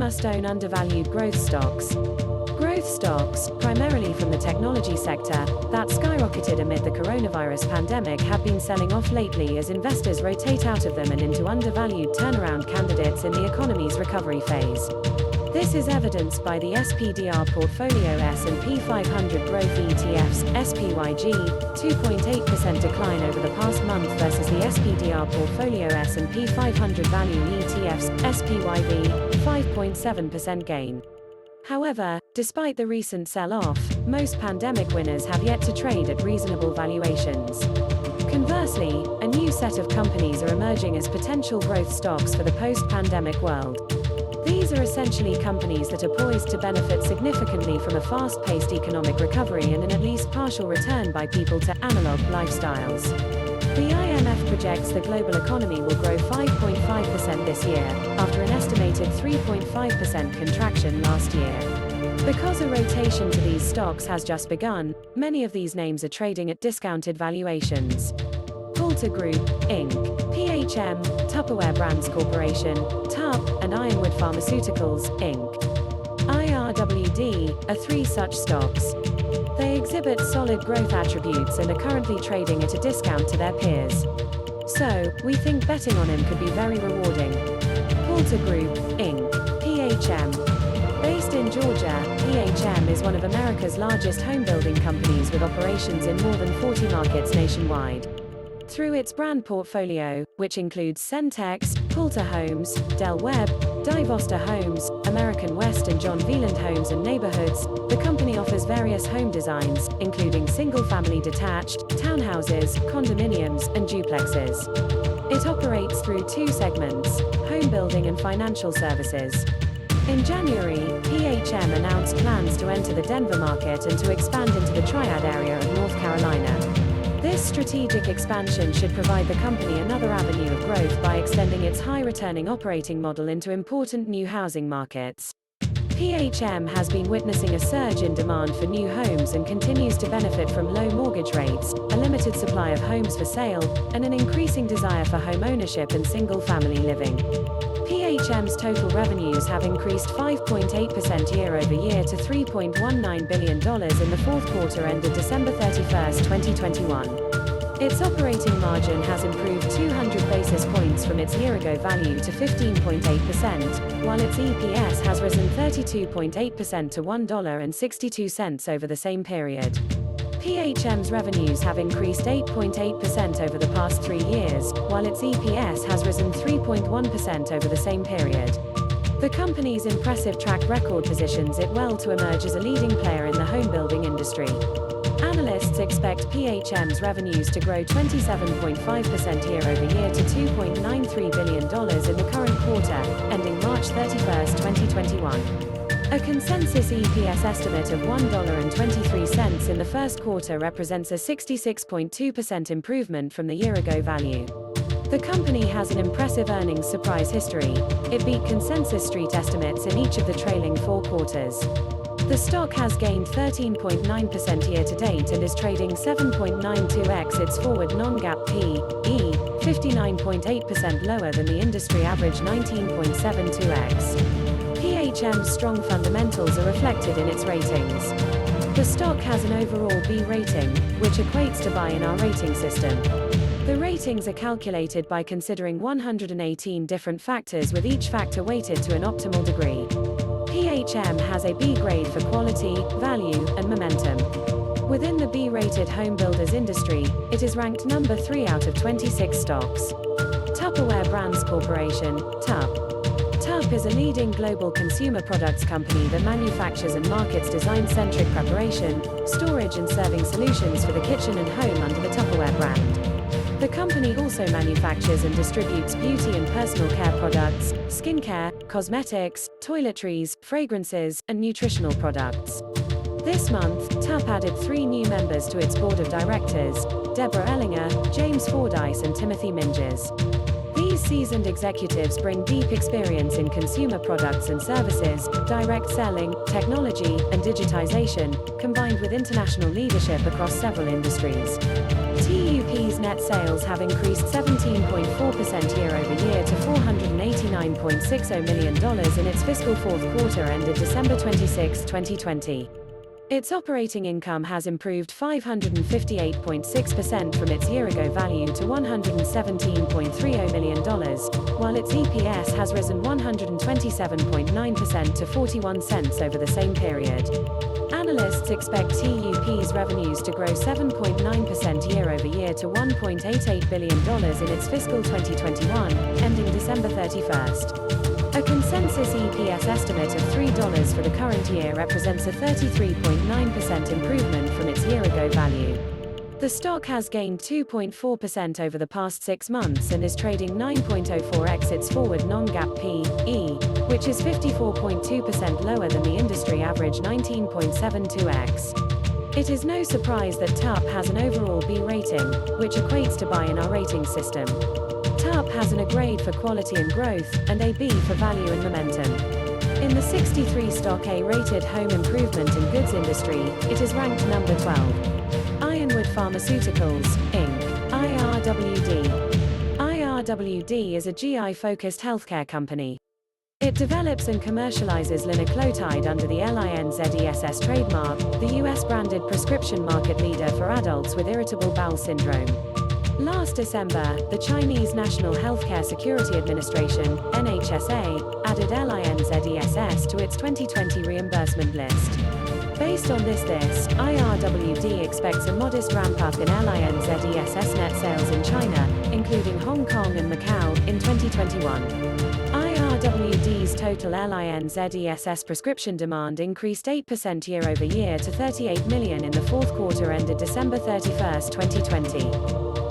must-own undervalued growth stocks. Growth stocks, primarily from the technology sector, that skyrocketed amid the coronavirus pandemic have been selling off lately as investors rotate out of them and into undervalued turnaround candidates in the economy's recovery phase. This is evidenced by the SPDR portfolio S&P 500 Growth ETF's SPYG 2.8% decline over the past month versus the SPDR portfolio S&P 500 Value ETF's SPYV 5.7% gain. However, despite the recent sell-off, most pandemic winners have yet to trade at reasonable valuations. Conversely, a new set of companies are emerging as potential growth stocks for the post-pandemic world. These are essentially companies that are poised to benefit significantly from a fast-paced economic recovery and an at least partial return by people to analog lifestyles. The IMF projects the global economy will grow 5.5% this year, after an estimated 3.5% contraction last year. Because a rotation to these stocks has just begun, many of these names are trading at discounted valuations. Poulter Group, Inc., PHM, Tupperware Brands Corporation, TUP, and Ironwood Pharmaceuticals, Inc. IRWD, are three such stocks. They exhibit solid growth attributes and are currently trading at a discount to their peers. So, we think betting on them could be very rewarding. Poulter Group, Inc., PHM. Based in Georgia, PHM is one of America's largest homebuilding companies with operations in more than 40 markets nationwide. Through its brand portfolio, which includes Centex, Poulter Homes, Del Webb, Divosta Homes, American West and John Veland Homes and Neighborhoods, the company offers various home designs, including single-family detached, townhouses, condominiums, and duplexes. It operates through two segments, home building and financial services. In January, PHM announced plans to enter the Denver market and to expand into the Triad area of North Carolina. This strategic expansion should provide the company another avenue of growth by extending its high-returning operating model into important new housing markets. PHM has been witnessing a surge in demand for new homes and continues to benefit from low mortgage rates, a limited supply of homes for sale, and an increasing desire for home ownership and single-family living. PHM's total revenues have increased 5.8% year-over-year to $3.19 billion in the fourth quarter ended December 31, 2021. Its operating margin has improved 200 basis points from its year-ago value to 15.8%, while its EPS has risen 32.8% to $1.62 over the same period. PHM's revenues have increased 8.8% over the past 3 years, while its EPS has risen 3.1% over the same period. The company's impressive track record positions it well to emerge as a leading player in the home building industry. Analysts expect PHM's revenues to grow 27.5% year-over-year to $2.93 billion in the current quarter, ending March 31, 2021. A consensus EPS estimate of $1.23 in the first quarter represents a 66.2% improvement from the year-ago value. The company has an impressive earnings surprise history. It beat consensus street estimates in each of the trailing 4 quarters. The stock has gained 13.9% year-to-date and is trading 7.92x its forward non-GAAP P/E, 59.8% lower than the industry average 19.72x. PHM's strong fundamentals are reflected in its ratings. The stock has an overall B rating, which equates to buy in our rating system. The ratings are calculated by considering 118 different factors with each factor weighted to an optimal degree. PHM has a B grade for quality, value, and momentum. Within the B-rated home builders industry, it is ranked number 3 out of 26 stocks. Tupperware Brands Corporation, TUP. TUP is a leading global consumer products company that manufactures and markets design-centric preparation, storage and serving solutions for the kitchen and home under the Tupperware brand. The company also manufactures and distributes beauty and personal care products, skincare, cosmetics, toiletries, fragrances, and nutritional products. This month, TUP added 3 new members to its board of directors, Deborah Ellinger, James Fordyce and Timothy Minges. These These seasoned executives bring deep experience in consumer products and services, direct selling, technology, and digitization, combined with international leadership across several industries. TUP's net sales have increased 17.4% year-over-year to $489.60 million in its fiscal fourth quarter ended December 26, 2020. Its operating income has improved 558.6% from its year-ago value to $117.30 million, while its EPS has risen 127.9% to 41 cents over the same period. Analysts expect TUP's revenues to grow 7.9% year-over-year to $1.88 billion in its fiscal 2021, ending December 31st. A consensus EPS estimate of $3 for the current year represents a 33.9% improvement from its year-ago value. The stock has gained 2.4% over the past 6 months and is trading 9.04x its forward non-GAAP P/E, which is 54.2% lower than the industry average 19.72x. It is no surprise that TUP has an overall B rating, which equates to buy in our rating system. TUP has an A grade for quality and growth, and a B for value and momentum. In the 63 stock A-rated home improvement and goods industry, it is ranked number 12. Ironwood Pharmaceuticals, Inc. IRWD. IRWD is a GI-focused healthcare company. It develops and commercializes linaclotide under the LINZESS trademark, the US-branded prescription market leader for adults with irritable bowel syndrome. Last December, the Chinese National Healthcare Security Administration, NHSA, added LINZESS to its 2020 reimbursement list. Based on this, IRWD expects a modest ramp-up in LINZESS net sales in China, including Hong Kong and Macau, in 2021. IRWD's total LINZESS prescription demand increased 8% year-over-year to 38 million in the fourth quarter ended December 31, 2020.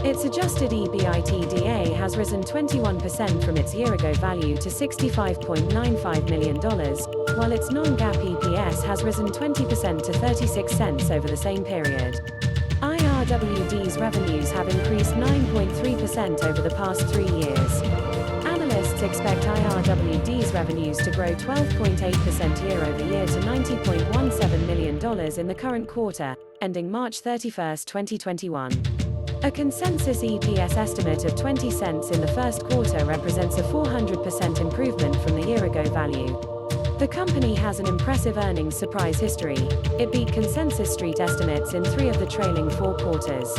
Its adjusted EBITDA has risen 21% from its year-ago value to $65.95 million, while its non-GAAP EPS has risen 20% to 36 cents over the same period. IRWD's revenues have increased 9.3% over the past 3 years. Analysts expect IRWD's revenues to grow 12.8% year-over-year to $90.17 million in the current quarter, ending March 31, 2021. A consensus EPS estimate of 20 cents in the first quarter represents a 400% improvement from the year-ago value. The company has an impressive earnings surprise history. It beat consensus street estimates in 3 of the trailing 4 quarters.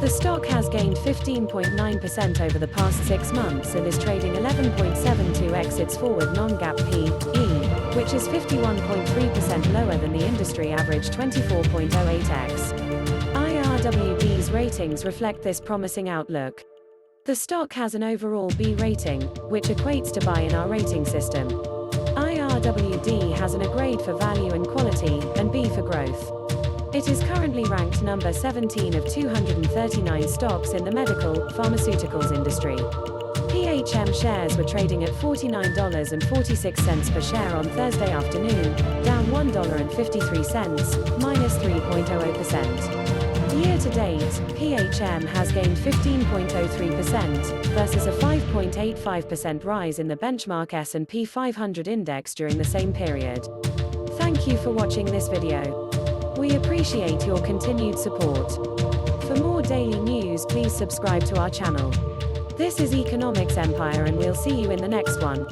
The stock has gained 15.9% over the past 6 months and is trading 11.72x its forward non-GAAP P/E, which is 51.3% lower than the industry average 24.08x. IRWD's ratings reflect this promising outlook. The stock has an overall B rating, which equates to buy in our rating system. IRWD has an A grade for value and quality, and B for growth. It is currently ranked number 17 of 239 stocks in the medical, pharmaceuticals industry. PHM shares were trading at $49.46 per share on Thursday afternoon, down $1.53, minus 3.00%. Year to date, PHM has gained 15.03% versus a 5.85% rise in the benchmark S&P 500 index during the same period. Thank you for watching this video. We appreciate your continued support. For more daily news, please subscribe to our channel. This is Economics Empire and we'll see you in the next one.